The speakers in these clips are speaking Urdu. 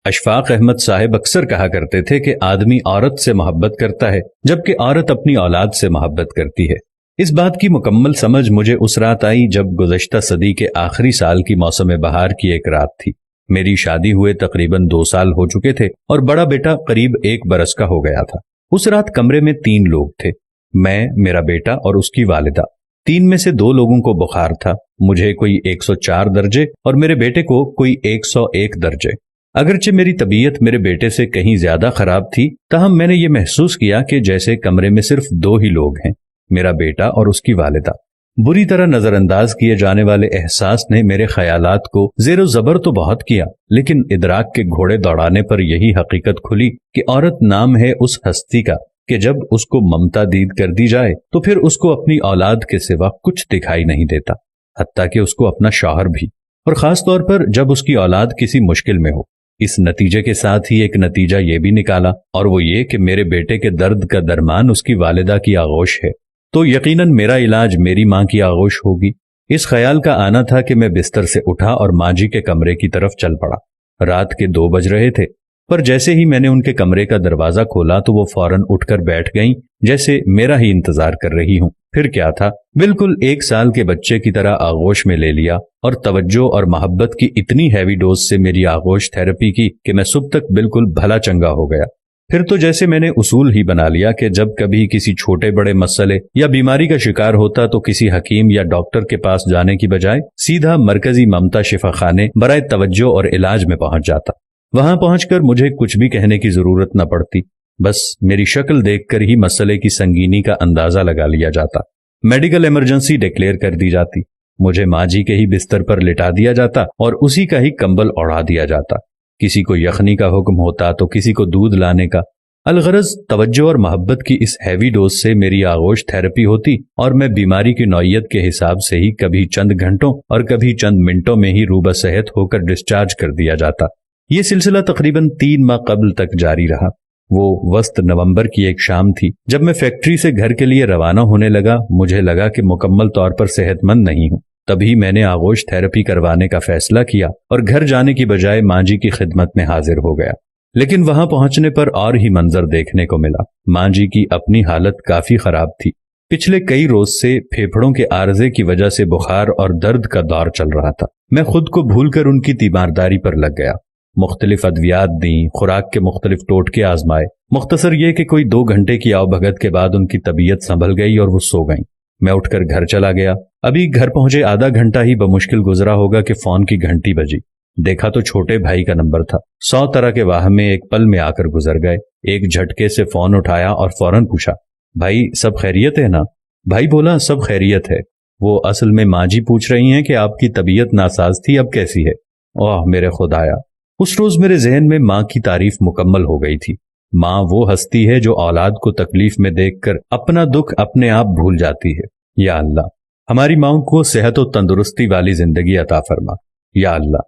اشفاق احمد صاحب اکثر کہا کرتے تھے کہ آدمی عورت سے محبت کرتا ہے جبکہ عورت اپنی اولاد سے محبت کرتی ہے۔ اس بات کی مکمل سمجھ مجھے اس رات آئی جب گزشتہ صدی کے آخری سال کی موسم بہار کی ایک رات تھی۔ میری شادی ہوئے تقریباً 2 سال ہو چکے تھے اور بڑا بیٹا قریب 1 برس کا ہو گیا تھا۔ اس رات کمرے میں 3 لوگ تھے، میں، میرا بیٹا اور اس کی والدہ۔ 3 میں سے 2 لوگوں کو بخار تھا، مجھے کوئی 104 درجے اور میرے بیٹے کو کوئی 101 درجے۔ اگرچہ میری طبیعت میرے بیٹے سے کہیں زیادہ خراب تھی، تاہم میں نے یہ محسوس کیا کہ جیسے کمرے میں صرف 2 ہی لوگ ہیں، میرا بیٹا اور اس کی والدہ۔ بری طرح نظر انداز کیے جانے والے احساس نے میرے خیالات کو زیر و زبر تو بہت کیا، لیکن ادراک کے گھوڑے دوڑانے پر یہی حقیقت کھلی کہ عورت نام ہے اس ہستی کا کہ جب اس کو ممتا دید کر دی جائے تو پھر اس کو اپنی اولاد کے سوا کچھ دکھائی نہیں دیتا، حتیٰ کہ اس کو اپنا شوہر بھی، اور خاص طور پر جب اس کی اولاد کسی مشکل میں ہو۔ اس نتیجے کے ساتھ ہی ایک نتیجہ یہ بھی نکالا، اور وہ یہ کہ میرے بیٹے کے درد کا درمان اس کی والدہ کی آغوش ہے، تو یقیناً میرا علاج میری ماں کی آغوش ہوگی۔ اس خیال کا آنا تھا کہ میں بستر سے اٹھا اور ماں جی کے کمرے کی طرف چل پڑا۔ رات کے 2 بج رہے تھے، پر جیسے ہی میں نے ان کے کمرے کا دروازہ کھولا تو وہ فوراً اٹھ کر بیٹھ گئیں، جیسے میرا ہی انتظار کر رہی ہوں۔ پھر کیا تھا، بالکل 1 سال کے بچے کی طرح آغوش میں لے لیا اور توجہ اور محبت کی اتنی ہیوی ڈوز سے میری آغوش تھراپی کی کہ میں صبح تک بالکل بھلا چنگا ہو گیا۔ پھر تو جیسے میں نے اصول ہی بنا لیا کہ جب کبھی کسی چھوٹے بڑے مسئلے یا بیماری کا شکار ہوتا تو کسی حکیم یا ڈاکٹر کے پاس جانے کی بجائے سیدھا مرکزی ممتا شفا خانے برائے توجہ اور علاج میں پہنچ جاتا۔ وہاں پہنچ کر مجھے کچھ بھی کہنے کی ضرورت نہ پڑتی، بس میری شکل دیکھ کر ہی مسئلے کی سنگینی کا اندازہ لگا لیا جاتا۔ میڈیکل ایمرجنسی ڈکلیئر کر دی جاتی، مجھے ماں جی کے ہی بستر پر لٹا دیا جاتا اور اسی کا ہی کمبل اوڑھا دیا جاتا۔ کسی کو یخنی کا حکم ہوتا تو کسی کو دودھ لانے کا۔ الغرض توجہ اور محبت کی اس ہیوی ڈوز سے میری آغوش تھراپی ہوتی اور میں بیماری کی نوعیت کے حساب سے ہی کبھی چند گھنٹوں اور کبھی چند منٹوں میں ہی روبہ صحت ہو کر ڈسچارج کر دیا جاتا۔ یہ سلسلہ تقریباً 3 ماہ قبل تک جاری رہا۔ وہ وسط نومبر کی ایک شام تھی جب میں فیکٹری سے گھر کے لیے روانہ ہونے لگا۔ مجھے لگا کہ مکمل طور پر صحت مند نہیں ہوں، تبھی میں نے آغوش تھراپی کروانے کا فیصلہ کیا اور گھر جانے کی بجائے ماں جی کی خدمت میں حاضر ہو گیا۔ لیکن وہاں پہنچنے پر اور ہی منظر دیکھنے کو ملا۔ ماں جی کی اپنی حالت کافی خراب تھی، پچھلے کئی روز سے پھیپھڑوں کے عارضے کی وجہ سے بخار اور درد کا دور چل رہا تھا۔ میں خود کو بھول کر ان کی تیمارداری پر لگ گیا، مختلف ادویات دیں، خوراک کے مختلف ٹوٹکے آزمائے۔ مختصر یہ کہ کوئی 2 گھنٹے کی آؤ بھگت کے بعد ان کی طبیعت سنبھل گئی اور وہ سو گئیں۔ میں اٹھ کر گھر چلا گیا۔ ابھی گھر پہنچے آدھا گھنٹہ ہی بمشکل گزرا ہوگا کہ فون کی گھنٹی بجی۔ دیکھا تو چھوٹے بھائی کا نمبر تھا۔ 100 طرح کے واہم میں ایک پل میں آ کر گزر گئے۔ ایک جھٹکے سے فون اٹھایا اور فوراً پوچھا، بھائی سب خیریت ہے نا؟ بھائی بولا، سب خیریت ہے۔ وہ اصل میں ماں جی پوچھ رہی ہیں کہ آپ کی طبیعت ناساز تھی، اب کیسی ہے؟ اوہ میرے خدایا! اس روز میرے ذہن میں ماں کی تعریف مکمل ہو گئی تھی۔ ماں وہ ہستی ہے جو اولاد کو تکلیف میں دیکھ کر اپنا دکھ اپنے آپ بھول جاتی ہے۔ یا اللہ، ہماری ماں کو صحت و تندرستی والی زندگی عطا فرما۔ یا اللہ،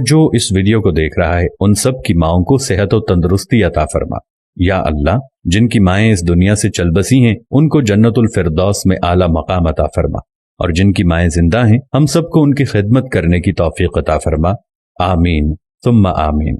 جو اس ویڈیو کو دیکھ رہا ہے ان سب کی ماؤں کو صحت و تندرستی عطا فرما۔ یا اللہ، جن کی مائیں اس دنیا سے چل بسی ہیں ان کو جنت الفردوس میں اعلیٰ مقام عطا فرما، اور جن کی مائیں زندہ ہیں ہم سب کو ان کی خدمت کرنے کی توفیق عطا فرما۔ آمین ثم آمین۔